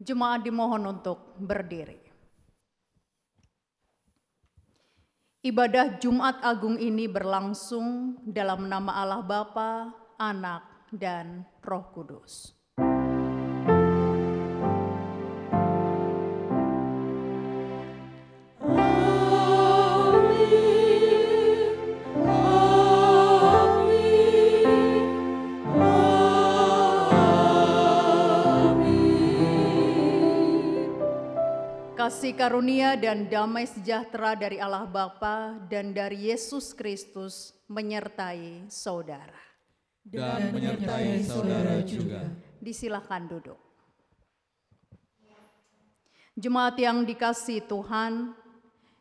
Jemaat dimohon untuk berdiri. Ibadah Jumat Agung ini berlangsung dalam nama Allah Bapa, Anak, dan Roh Kudus. Kasih karunia dan damai sejahtera dari Allah Bapa dan dari Yesus Kristus menyertai saudara. Dan menyertai saudara juga. Disilahkan duduk. Jemaat yang dikasihi Tuhan,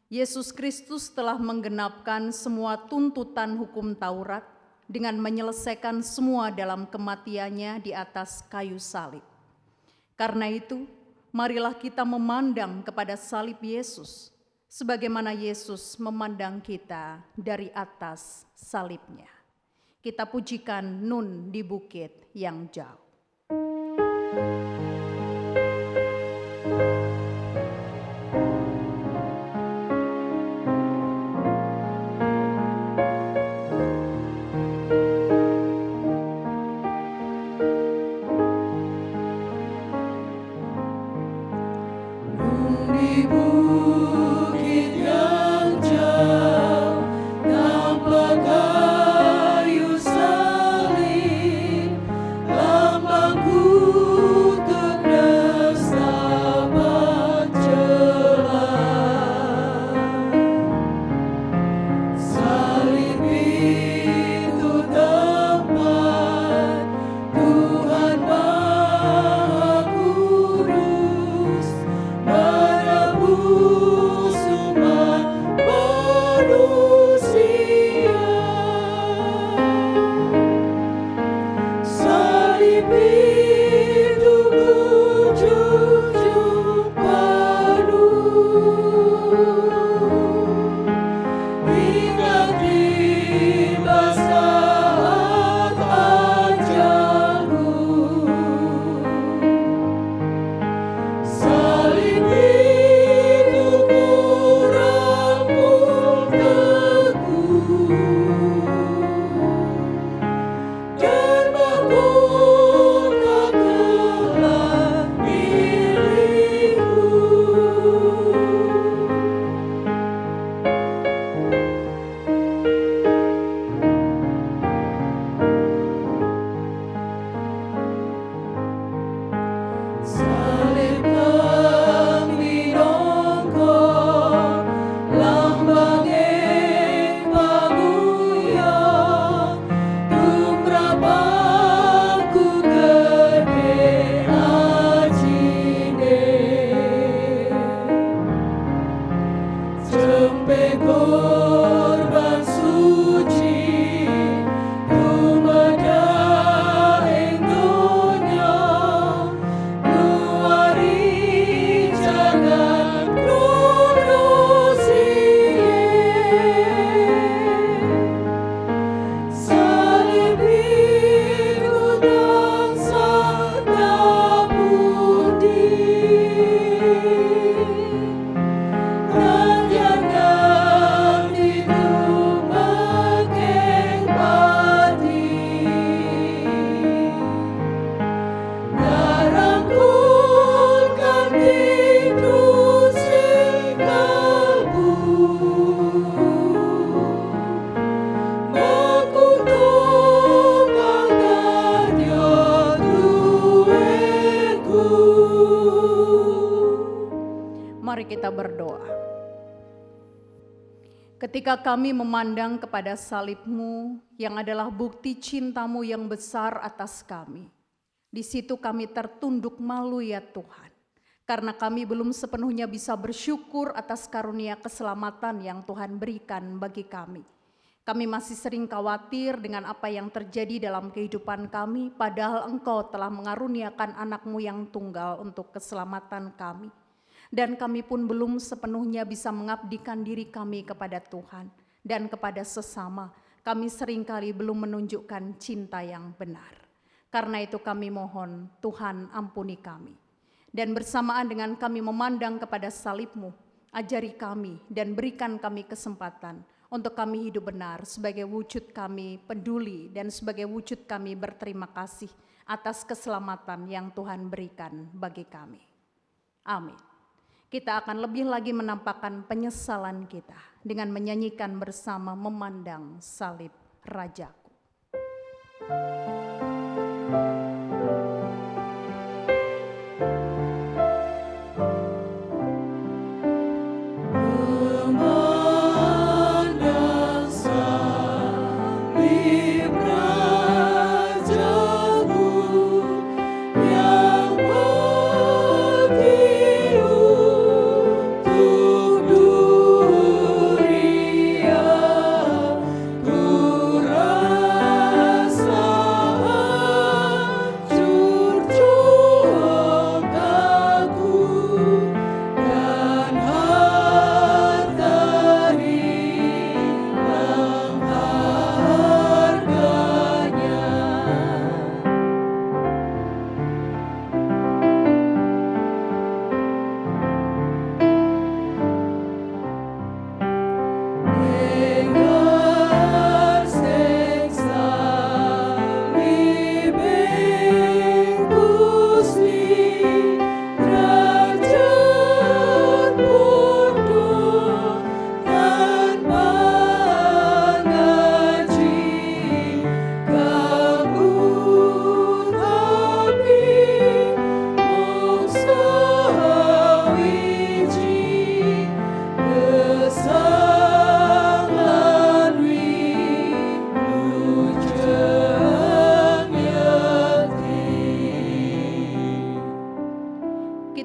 Yesus Kristus telah menggenapkan semua tuntutan hukum Taurat dengan menyelesaikan semua dalam kematiannya di atas kayu salib. Karena itu, marilah kita memandang kepada salib Yesus, sebagaimana Yesus memandang kita dari atas salibnya. Kita pujikan Nun di bukit yang jauh. Mari kita berdoa. Ketika kami memandang kepada salib-Mu yang adalah bukti cinta-Mu yang besar atas kami, di situ kami tertunduk malu ya Tuhan, karena kami belum sepenuhnya bisa bersyukur atas karunia keselamatan yang Tuhan berikan bagi kami. Kami masih sering khawatir dengan apa yang terjadi dalam kehidupan kami, padahal Engkau telah mengaruniakan anak-Mu yang tunggal untuk keselamatan kami. Dan kami pun belum sepenuhnya bisa mengabdikan diri kami kepada Tuhan dan kepada sesama. Kami seringkali belum menunjukkan cinta yang benar. Karena itu kami mohon Tuhan ampuni kami. Dan bersamaan dengan kami memandang kepada salib-Mu, ajari kami dan berikan kami kesempatan untuk kami hidup benar sebagai wujud kami peduli dan sebagai wujud kami berterima kasih atas keselamatan yang Tuhan berikan bagi kami. Amin. Kita akan lebih lagi menampakkan penyesalan kita dengan menyanyikan bersama memandang salib Rajaku.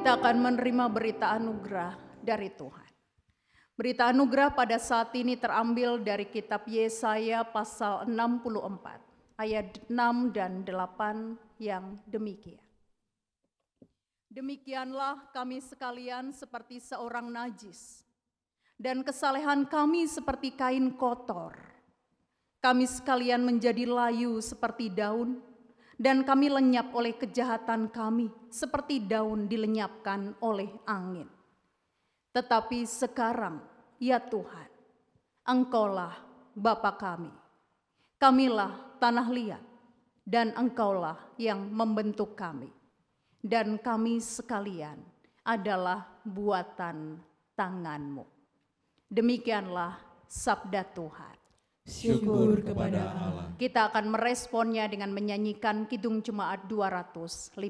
Kita akan menerima berita anugerah dari Tuhan. Berita anugerah pada saat ini terambil dari kitab Yesaya pasal 64, ayat 6 dan 8 yang demikian. Demikianlah kami sekalian seperti seorang najis, dan kesalehan kami seperti kain kotor. Kami sekalian menjadi layu seperti daun, dan kami lenyap oleh kejahatan kami seperti daun dilenyapkan oleh angin. Tetapi sekarang, ya Tuhan, Engkaulah Bapa kami. Kamilah tanah liat, dan Engkaulah yang membentuk kami. Dan kami sekalian adalah buatan tangan-Mu. Demikianlah sabda Tuhan. Syukur kepada Allah. Kita akan meresponnya dengan menyanyikan Kidung Jemaat 250.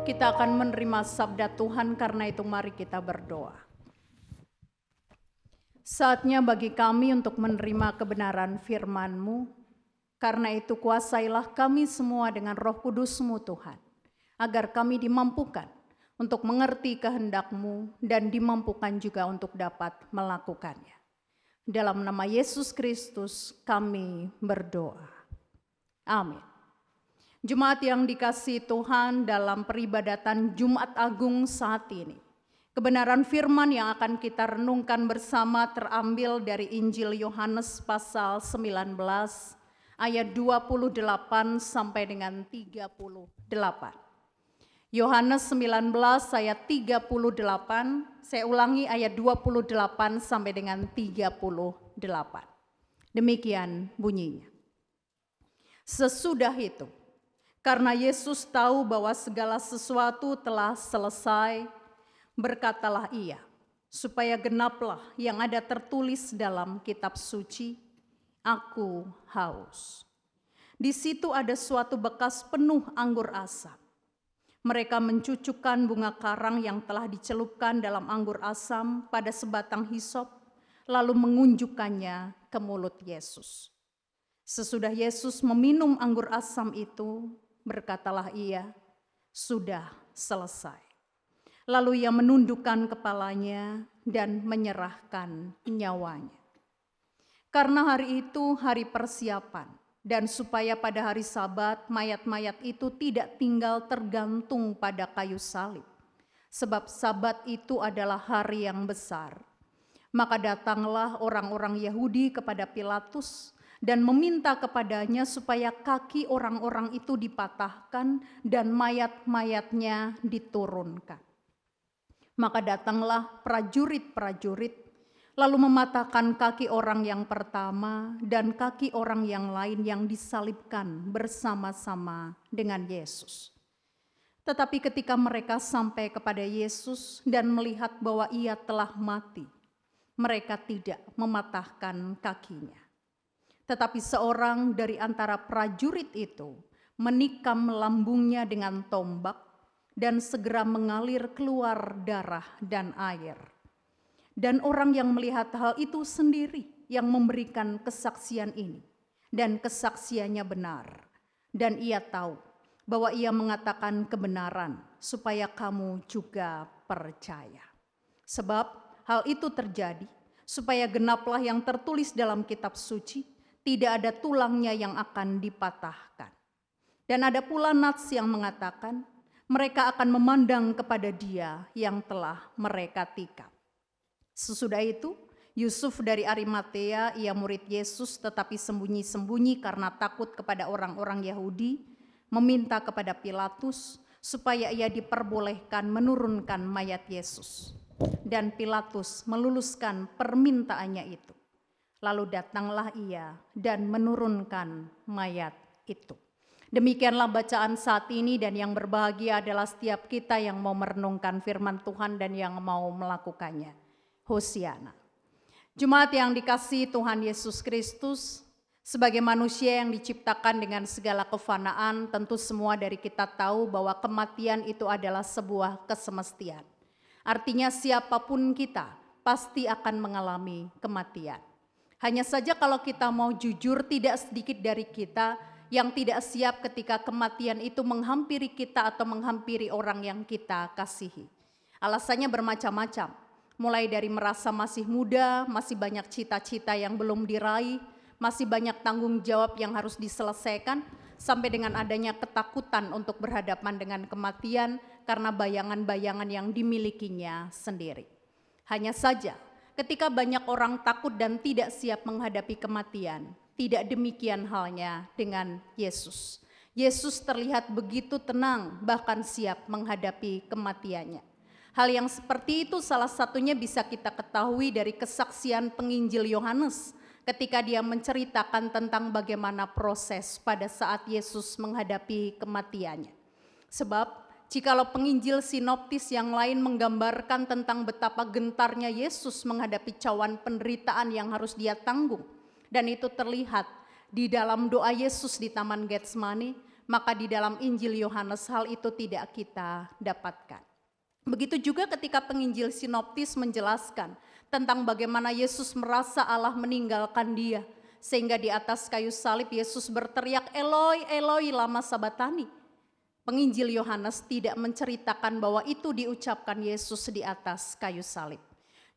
Kita akan menerima sabda Tuhan, karena itu mari kita berdoa. Saatnya bagi kami untuk menerima kebenaran firman-Mu, karena itu kuasailah kami semua dengan Roh Kudus-Mu Tuhan, agar kami dimampukan untuk mengerti kehendak-Mu dan dimampukan juga untuk dapat melakukannya. Dalam nama Yesus Kristus kami berdoa. Amin. Jemaat yang dikasihi Tuhan, dalam peribadatan Jumat Agung saat ini, kebenaran firman yang akan kita renungkan bersama terambil dari Injil Yohanes pasal 19 ayat 28 sampai dengan 38. Yohanes 19 ayat 38, saya ulangi ayat 28 sampai dengan 38. Demikian bunyinya. Sesudah itu, karena Yesus tahu bahwa segala sesuatu telah selesai, berkatalah ia, supaya genaplah yang ada tertulis dalam kitab suci, aku haus. Di situ ada suatu bekas penuh anggur asam. Mereka mencucukkan bunga karang yang telah dicelupkan dalam anggur asam pada sebatang hisop, lalu mengunjukkannya ke mulut Yesus. Sesudah Yesus meminum anggur asam itu, berkatalah ia, sudah selesai. Lalu ia menundukkan kepalanya dan menyerahkan nyawanya. Karena hari itu hari persiapan, dan supaya pada hari Sabat mayat-mayat itu tidak tinggal tergantung pada kayu salib, sebab Sabat itu adalah hari yang besar. Maka datanglah orang-orang Yahudi kepada Pilatus dan meminta kepadanya supaya kaki orang-orang itu dipatahkan dan mayat-mayatnya diturunkan. Maka datanglah prajurit-prajurit lalu mematahkan kaki orang yang pertama dan kaki orang yang lain yang disalibkan bersama-sama dengan Yesus. Tetapi ketika mereka sampai kepada Yesus dan melihat bahwa ia telah mati, mereka tidak mematahkan kakinya. Tetapi seorang dari antara prajurit itu menikam lambungnya dengan tombak dan segera mengalir keluar darah dan air. Dan orang yang melihat hal itu sendiri yang memberikan kesaksian ini, dan kesaksiannya benar. Dan ia tahu bahwa ia mengatakan kebenaran supaya kamu juga percaya. Sebab hal itu terjadi supaya genaplah yang tertulis dalam kitab suci, tidak ada tulangnya yang akan dipatahkan. Dan ada pula nats yang mengatakan mereka akan memandang kepada dia yang telah mereka tikam. Sesudah itu, Yusuf dari Arimatea, ia murid Yesus tetapi sembunyi-sembunyi karena takut kepada orang-orang Yahudi, meminta kepada Pilatus supaya ia diperbolehkan menurunkan mayat Yesus. Dan Pilatus meluluskan permintaannya itu. Lalu datanglah ia dan menurunkan mayat itu. Demikianlah bacaan saat ini, dan yang berbahagia adalah setiap kita yang mau merenungkan firman Tuhan dan yang mau melakukannya. Hosiana. Jemaat yang dikasihi Tuhan Yesus Kristus, sebagai manusia yang diciptakan dengan segala kefanaan, tentu semua dari kita tahu bahwa kematian itu adalah sebuah kesemestian. Artinya siapapun kita pasti akan mengalami kematian. Hanya saja kalau kita mau jujur, tidak sedikit dari kita yang tidak siap ketika kematian itu menghampiri kita atau menghampiri orang yang kita kasihi. Alasannya bermacam-macam. Mulai dari merasa masih muda, masih banyak cita-cita yang belum diraih, masih banyak tanggung jawab yang harus diselesaikan, sampai dengan adanya ketakutan untuk berhadapan dengan kematian karena bayangan-bayangan yang dimilikinya sendiri. Hanya saja, ketika banyak orang takut dan tidak siap menghadapi kematian, tidak demikian halnya dengan Yesus. Yesus terlihat begitu tenang, bahkan siap menghadapi kematiannya. Hal yang seperti itu salah satunya bisa kita ketahui dari kesaksian penginjil Yohanes ketika dia menceritakan tentang bagaimana proses pada saat Yesus menghadapi kematiannya. Sebab jikalau penginjil sinoptis yang lain menggambarkan tentang betapa gentarnya Yesus menghadapi cawan penderitaan yang harus dia tanggung, dan itu terlihat di dalam doa Yesus di Taman Getsemani, maka di dalam Injil Yohanes hal itu tidak kita dapatkan. Begitu juga ketika penginjil sinoptis menjelaskan tentang bagaimana Yesus merasa Allah meninggalkan dia, sehingga di atas kayu salib Yesus berteriak, Eloi, Eloi, lama sabatani. Penginjil Yohanes tidak menceritakan bahwa itu diucapkan Yesus di atas kayu salib.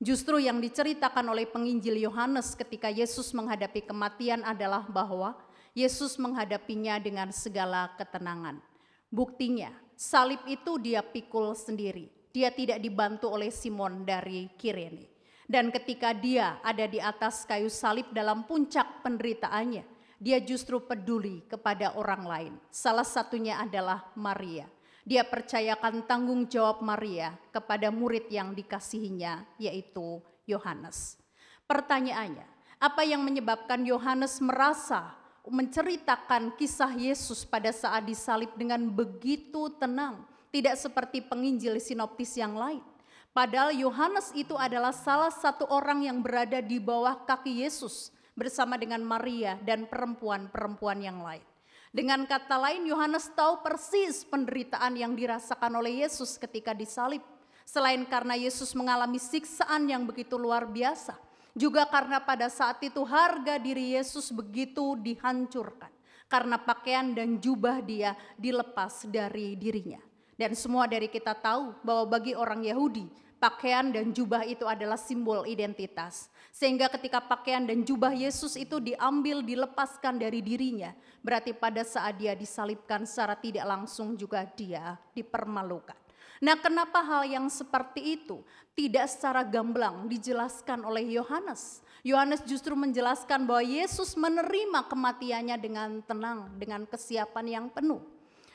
Justru yang diceritakan oleh penginjil Yohanes ketika Yesus menghadapi kematian adalah bahwa Yesus menghadapinya dengan segala ketenangan. Buktinya, salib itu dia pikul sendiri. Dia tidak dibantu oleh Simon dari Kirene. Dan ketika dia ada di atas kayu salib dalam puncak penderitaannya, dia justru peduli kepada orang lain. Salah satunya adalah Maria. Dia percayakan tanggung jawab Maria kepada murid yang dikasihinya, yaitu Yohanes. Pertanyaannya, apa yang menyebabkan Yohanes merasa menceritakan kisah Yesus pada saat disalib dengan begitu tenang, tidak seperti penginjil sinoptis yang lain? Padahal Yohanes itu adalah salah satu orang yang berada di bawah kaki Yesus bersama dengan Maria dan perempuan-perempuan yang lain. Dengan kata lain, Yohanes tahu persis penderitaan yang dirasakan oleh Yesus ketika disalib. Selain karena Yesus mengalami siksaan yang begitu luar biasa, juga karena pada saat itu harga diri Yesus begitu dihancurkan. Karena pakaian dan jubah dia dilepas dari dirinya. Dan semua dari kita tahu bahwa bagi orang Yahudi, pakaian dan jubah itu adalah simbol identitas. Sehingga ketika pakaian dan jubah Yesus itu diambil, dilepaskan dari dirinya, berarti pada saat dia disalibkan secara tidak langsung juga dia dipermalukan. Nah, kenapa hal yang seperti itu tidak secara gamblang dijelaskan oleh Yohanes? Yohanes justru menjelaskan bahwa Yesus menerima kematiannya dengan tenang, dengan kesiapan yang penuh.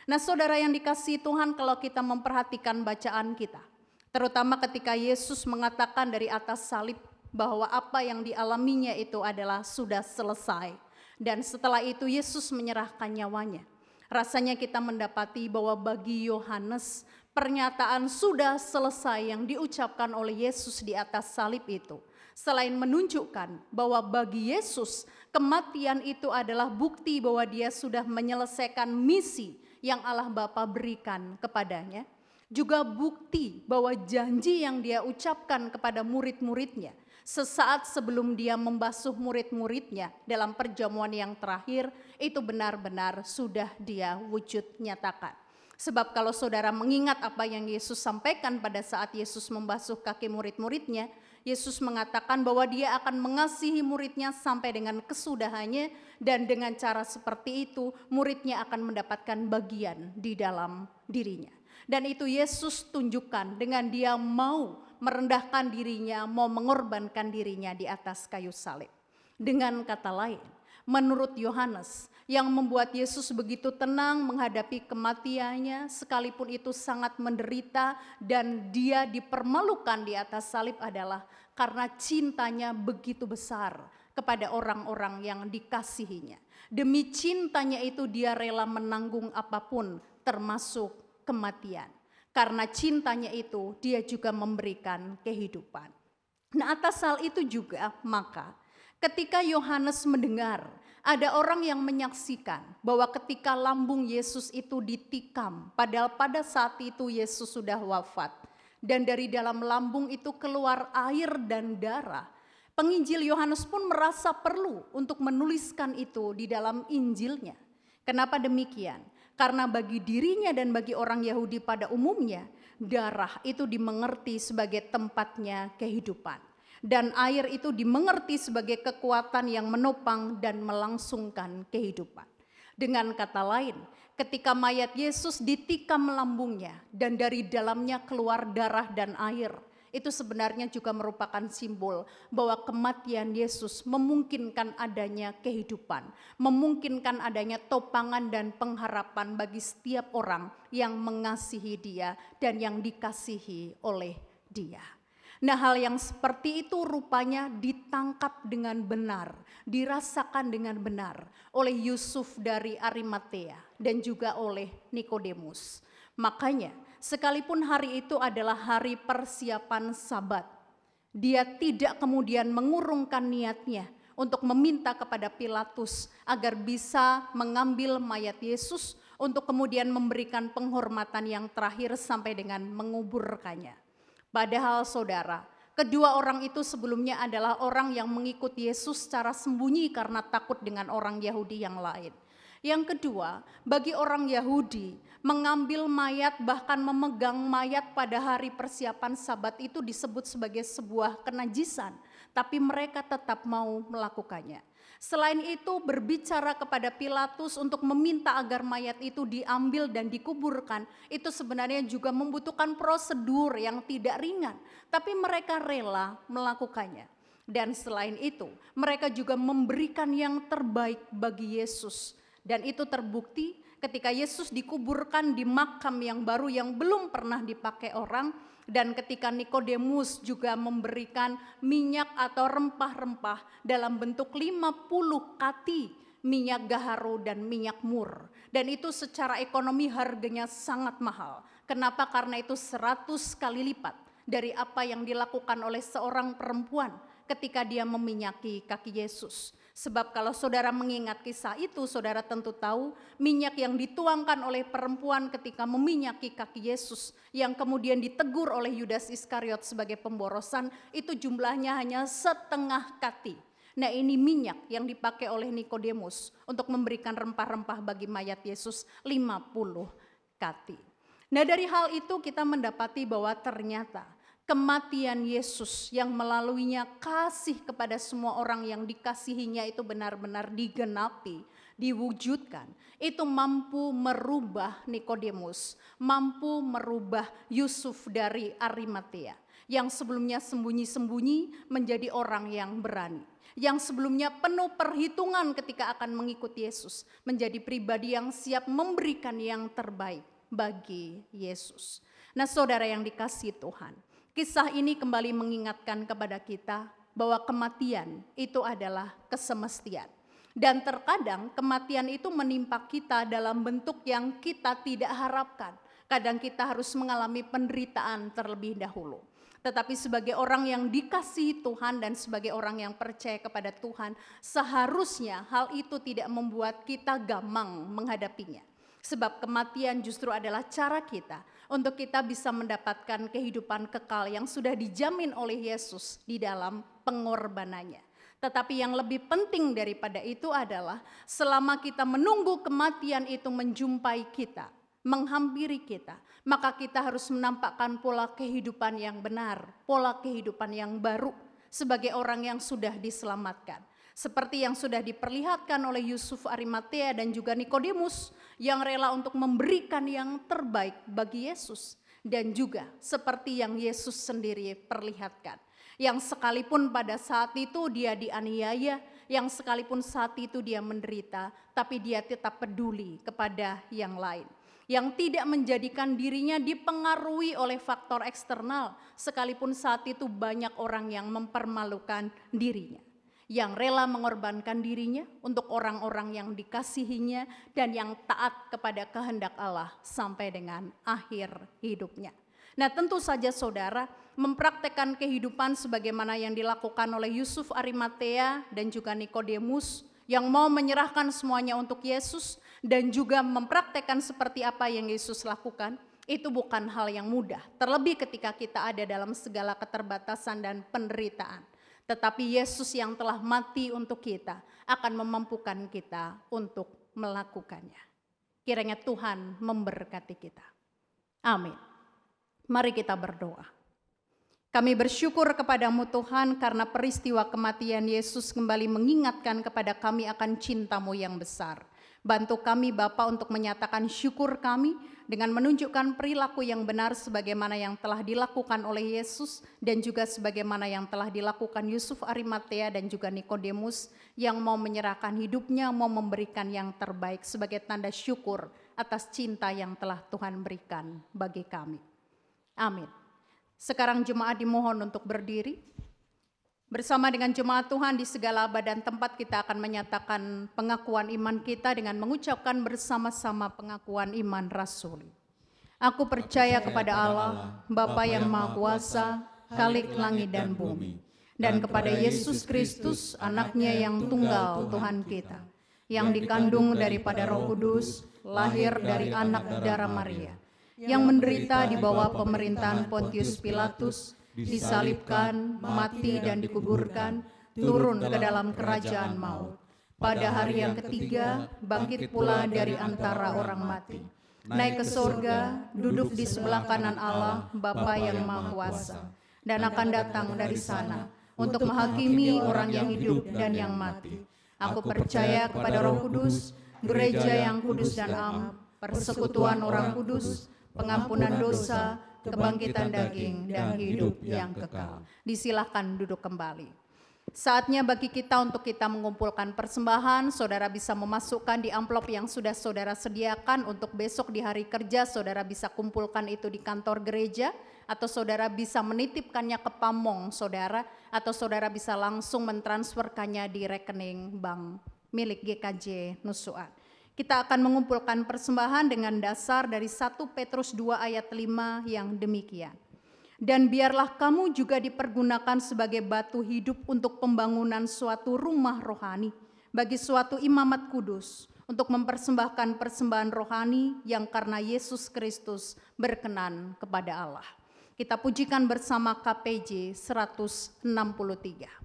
Nah, saudara yang dikasihi Tuhan, kalau kita memperhatikan bacaan kita, terutama ketika Yesus mengatakan dari atas salib bahwa apa yang dialaminya itu adalah sudah selesai. Dan setelah itu Yesus menyerahkan nyawanya. Rasanya kita mendapati bahwa bagi Yohanes pernyataan sudah selesai yang diucapkan oleh Yesus di atas salib itu, selain menunjukkan bahwa bagi Yesus kematian itu adalah bukti bahwa dia sudah menyelesaikan misi yang Allah Bapa berikan kepadanya, juga bukti bahwa janji yang dia ucapkan kepada murid-muridnya sesaat sebelum dia membasuh murid-muridnya dalam perjamuan yang terakhir itu benar-benar sudah dia wujud nyatakan. Sebab kalau saudara mengingat apa yang Yesus sampaikan pada saat Yesus membasuh kaki murid-muridnya, Yesus mengatakan bahwa dia akan mengasihi muridnya sampai dengan kesudahannya, dan dengan cara seperti itu muridnya akan mendapatkan bagian di dalam dirinya. Dan itu Yesus tunjukkan dengan dia mau merendahkan dirinya, mau mengorbankan dirinya di atas kayu salib. Dengan kata lain, menurut Yohanes, yang membuat Yesus begitu tenang menghadapi kematiannya, sekalipun itu sangat menderita dan dia dipermalukan di atas salib adalah karena cintanya begitu besar kepada orang-orang yang dikasihinya. Demi cintanya itu dia rela menanggung apapun termasuk kematian. Karena cintanya itu dia juga memberikan kehidupan. Nah, atas hal itu juga maka ketika Yohanes mendengar ada orang yang menyaksikan bahwa ketika lambung Yesus itu ditikam, padahal pada saat itu Yesus sudah wafat, dan dari dalam lambung itu keluar air dan darah, penginjil Yohanes pun merasa perlu untuk menuliskan itu di dalam Injilnya. Kenapa demikian? Karena bagi dirinya dan bagi orang Yahudi pada umumnya, darah itu dimengerti sebagai tempatnya kehidupan. Dan air itu dimengerti sebagai kekuatan yang menopang dan melangsungkan kehidupan. Dengan kata lain, ketika mayat Yesus ditikam lambungnya dan dari dalamnya keluar darah dan air, itu sebenarnya juga merupakan simbol bahwa kematian Yesus memungkinkan adanya kehidupan, memungkinkan adanya topangan dan pengharapan bagi setiap orang yang mengasihi Dia dan yang dikasihi oleh Dia. Nah, hal yang seperti itu rupanya ditangkap dengan benar, dirasakan dengan benar oleh Yusuf dari Arimatea dan juga oleh Nikodemus. Makanya sekalipun hari itu adalah hari persiapan Sabat, dia tidak kemudian mengurungkan niatnya untuk meminta kepada Pilatus agar bisa mengambil mayat Yesus untuk kemudian memberikan penghormatan yang terakhir sampai dengan menguburkannya. Padahal saudara, kedua orang itu sebelumnya adalah orang yang mengikuti Yesus secara sembunyi karena takut dengan orang Yahudi yang lain. Yang kedua, bagi orang Yahudi, mengambil mayat bahkan memegang mayat pada hari persiapan Sabat itu disebut sebagai sebuah kenajisan, tapi mereka tetap mau melakukannya. Selain itu, berbicara kepada Pilatus untuk meminta agar mayat itu diambil dan dikuburkan, itu sebenarnya juga membutuhkan prosedur yang tidak ringan, tapi mereka rela melakukannya. Dan selain itu, mereka juga memberikan yang terbaik bagi Yesus. Dan itu terbukti ketika Yesus dikuburkan di makam yang baru yang belum pernah dipakai orang, dan ketika Nikodemus juga memberikan minyak atau rempah-rempah dalam bentuk 50 kati minyak gaharu dan minyak mur. Dan itu secara ekonomi harganya sangat mahal. Kenapa? Karena itu 100 kali lipat dari apa yang dilakukan oleh seorang perempuan ketika dia meminyaki kaki Yesus. Sebab kalau saudara mengingat kisah itu, saudara tentu tahu minyak yang dituangkan oleh perempuan ketika meminyaki kaki Yesus, yang kemudian ditegur oleh Yudas Iskariot sebagai pemborosan, itu jumlahnya hanya setengah kati. Nah, ini minyak yang dipakai oleh Nikodemus untuk memberikan rempah-rempah bagi mayat Yesus 50 kati. Nah, dari hal itu kita mendapati bahwa ternyata kematian Yesus yang melaluinya kasih kepada semua orang yang dikasihinya itu benar-benar digenapi, diwujudkan. Itu mampu merubah Nikodemus, mampu merubah Yusuf dari Arimatea, yang sebelumnya sembunyi-sembunyi menjadi orang yang berani. Yang sebelumnya penuh perhitungan ketika akan mengikuti Yesus, menjadi pribadi yang siap memberikan yang terbaik bagi Yesus. Nah, saudara yang dikasihi Tuhan, kisah ini kembali mengingatkan kepada kita bahwa kematian itu adalah kesemestian. Dan terkadang kematian itu menimpa kita dalam bentuk yang kita tidak harapkan. Kadang kita harus mengalami penderitaan terlebih dahulu. Tetapi sebagai orang yang dikasihi Tuhan dan sebagai orang yang percaya kepada Tuhan, seharusnya hal itu tidak membuat kita gamang menghadapinya. Sebab kematian justru adalah cara kita untuk kita bisa mendapatkan kehidupan kekal yang sudah dijamin oleh Yesus di dalam pengorbanannya. Tetapi yang lebih penting daripada itu adalah selama kita menunggu kematian itu menjumpai kita, menghampiri kita, maka kita harus menampakkan pola kehidupan yang benar, pola kehidupan yang baru sebagai orang yang sudah diselamatkan. Seperti yang sudah diperlihatkan oleh Yusuf Arimatea dan juga Nikodemus yang rela untuk memberikan yang terbaik bagi Yesus. Dan juga seperti yang Yesus sendiri perlihatkan. Yang sekalipun pada saat itu dia dianiaya, yang sekalipun saat itu dia menderita, tapi dia tetap peduli kepada yang lain. Yang tidak menjadikan dirinya dipengaruhi oleh faktor eksternal, sekalipun saat itu banyak orang yang mempermalukan dirinya. Yang rela mengorbankan dirinya untuk orang-orang yang dikasihinya dan yang taat kepada kehendak Allah sampai dengan akhir hidupnya. Nah, tentu saja saudara, mempraktekkan kehidupan sebagaimana yang dilakukan oleh Yusuf Arimatea dan juga Nikodemus yang mau menyerahkan semuanya untuk Yesus dan juga mempraktekkan seperti apa yang Yesus lakukan, itu bukan hal yang mudah. Terlebih ketika kita ada dalam segala keterbatasan dan penderitaan. Tetapi Yesus yang telah mati untuk kita akan memampukan kita untuk melakukannya. Kiranya Tuhan memberkati kita. Amin. Mari kita berdoa. Kami bersyukur kepadamu Tuhan karena peristiwa kematian Yesus kembali mengingatkan kepada kami akan cinta-Mu yang besar. Bantu kami Bapa untuk menyatakan syukur kami dengan menunjukkan perilaku yang benar sebagaimana yang telah dilakukan oleh Yesus dan juga sebagaimana yang telah dilakukan Yusuf Arimatea dan juga Nikodemus yang mau menyerahkan hidupnya, mau memberikan yang terbaik sebagai tanda syukur atas cinta yang telah Tuhan berikan bagi kami. Amin. Sekarang jemaat dimohon untuk berdiri. Bersama dengan jemaat Tuhan di segala badan tempat kita akan menyatakan pengakuan iman kita dengan mengucapkan bersama-sama pengakuan iman rasuli. Aku percaya kepada Allah, Bapa yang Maha Kuasa, Khalik langit dan bumi, dan kepada Yesus Kristus, anaknya yang tunggal Tuhan kita, yang dikandung daripada Roh Kudus, lahir dari anak darah Maria, yang menderita di bawah pemerintahan Pontius Pilatus, disalibkan, mati dan dikuburkan, turun ke dalam kerajaan maut. Pada hari yang ketiga, bangkit pula dari antara orang mati. Naik ke sorga, duduk di sebelah kanan Allah, Bapa yang Maha Kuasa. Dan akan datang dari sana untuk menghakimi orang yang hidup dan yang mati. Aku percaya kepada Roh Kudus, gereja yang kudus dan am, persekutuan orang kudus, pengampunan dosa, kebangkitan daging, dan hidup yang kekal. Disilahkan duduk kembali. Saatnya bagi kita untuk kita mengumpulkan persembahan. Saudara bisa memasukkan di amplop yang sudah saudara sediakan untuk besok di hari kerja. Saudara bisa kumpulkan itu di kantor gereja, atau saudara bisa menitipkannya ke pamong saudara, atau saudara bisa langsung mentransferkannya di rekening bank milik GKJ Nusuat. Kita akan mengumpulkan persembahan dengan dasar dari 1 Petrus 2 ayat 5 yang demikian. Dan biarlah kamu juga dipergunakan sebagai batu hidup untuk pembangunan suatu rumah rohani, bagi suatu imamat kudus, untuk mempersembahkan persembahan rohani yang karena Yesus Kristus berkenan kepada Allah. Kita pujikan bersama KPJ 163.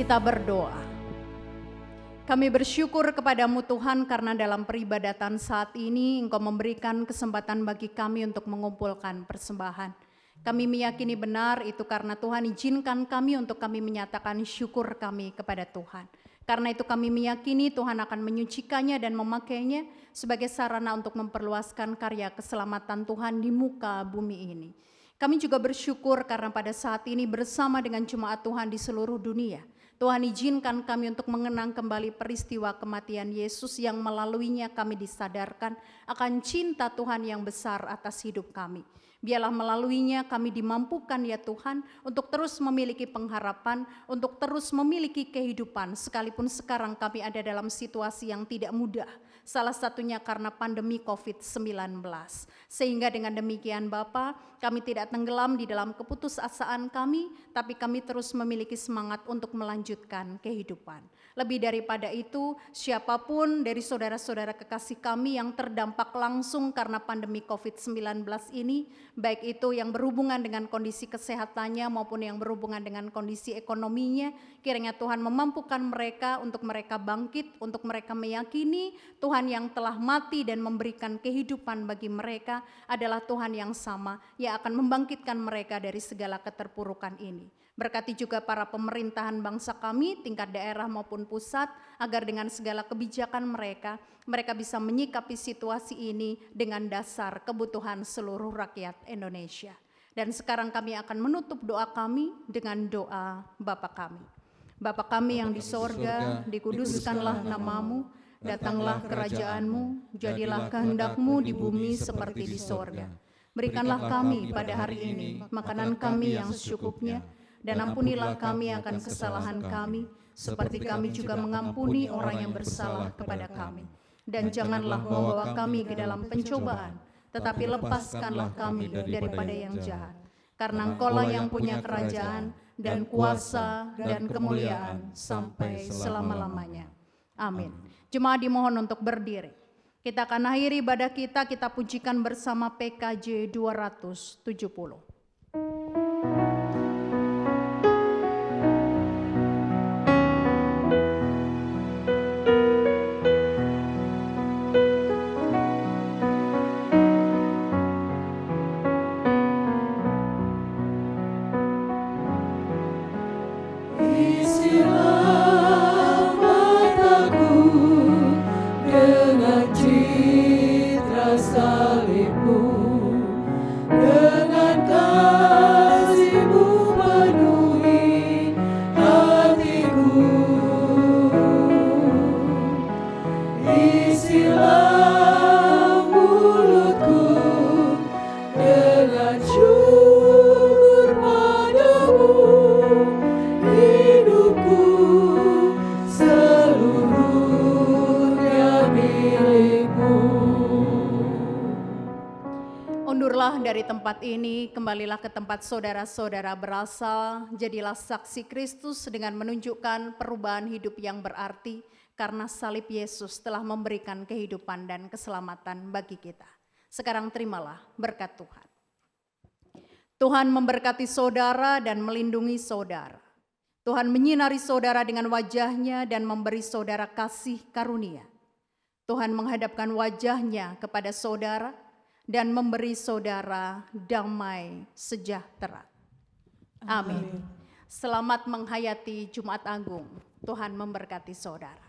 Kita berdoa. Kami bersyukur kepadamu Tuhan karena dalam peribadatan saat ini Engkau memberikan kesempatan bagi kami untuk mengumpulkan persembahan. Kami meyakini benar itu karena Tuhan izinkan kami untuk kami menyatakan syukur kami kepada Tuhan. Karena itu kami meyakini Tuhan akan menyucikannya dan memakainya sebagai sarana untuk memperluaskan karya keselamatan Tuhan di muka bumi ini. Kami juga bersyukur karena pada saat ini bersama dengan jemaat Tuhan di seluruh dunia, Tuhan izinkan kami untuk mengenang kembali peristiwa kematian Yesus yang melaluinya kami disadarkan akan cinta Tuhan yang besar atas hidup kami. Biarlah melaluinya kami dimampukan ya Tuhan untuk terus memiliki pengharapan, untuk terus memiliki kehidupan sekalipun sekarang kami ada dalam situasi yang tidak mudah. Salah satunya karena pandemi COVID-19. Sehingga dengan demikian Bapa, kami tidak tenggelam di dalam keputusasaan kami, tapi kami terus memiliki semangat untuk melanjutkan kehidupan. Lebih daripada itu, siapapun dari saudara-saudara kekasih kami yang terdampak langsung karena pandemi COVID-19 ini, baik itu yang berhubungan dengan kondisi kesehatannya maupun yang berhubungan dengan kondisi ekonominya, kiranya Tuhan memampukan mereka untuk mereka bangkit, untuk mereka meyakini Tuhan yang telah mati dan memberikan kehidupan bagi mereka adalah Tuhan yang sama yang akan membangkitkan mereka dari segala keterpurukan ini. Berkati juga para pemerintahan bangsa kami, tingkat daerah maupun pusat, agar dengan segala kebijakan mereka bisa menyikapi situasi ini dengan dasar kebutuhan seluruh rakyat Indonesia. Dan sekarang kami akan menutup doa kami dengan doa Bapa kami. Bapa kami yang di sorga, dikuduskanlah namamu, datanglah kerajaanmu, jadilah kehendak-Mu di bumi seperti di sorga. Berikanlah kami pada hari ini makanan kami yang secukupnya, dan ampunilah kami akan kesalahan kami, seperti kami juga mengampuni orang yang bersalah kepada kami. Dan janganlah membawa kami ke dalam pencobaan, tetapi lepaskanlah kami daripada yang jahat. Karena Engkaulah yang punya kerajaan, dan kuasa, dan kemuliaan sampai selama-lamanya. Amin. Jemaat dimohon untuk berdiri. Kita akan akhiri ibadah kita pujikan bersama PKJ 270. Undurlah dari tempat ini, kembalilah ke tempat saudara-saudara berasal, jadilah saksi Kristus dengan menunjukkan perubahan hidup yang berarti karena salib Yesus telah memberikan kehidupan dan keselamatan bagi kita. Sekarang terimalah berkat Tuhan. Tuhan memberkati saudara dan melindungi saudara. Tuhan menyinari saudara dengan wajah-Nya dan memberi saudara kasih karunia. Tuhan menghadapkan wajah-Nya kepada saudara dan memberi saudara damai sejahtera. Amin. Selamat menghayati Jumat Agung. Tuhan memberkati saudara.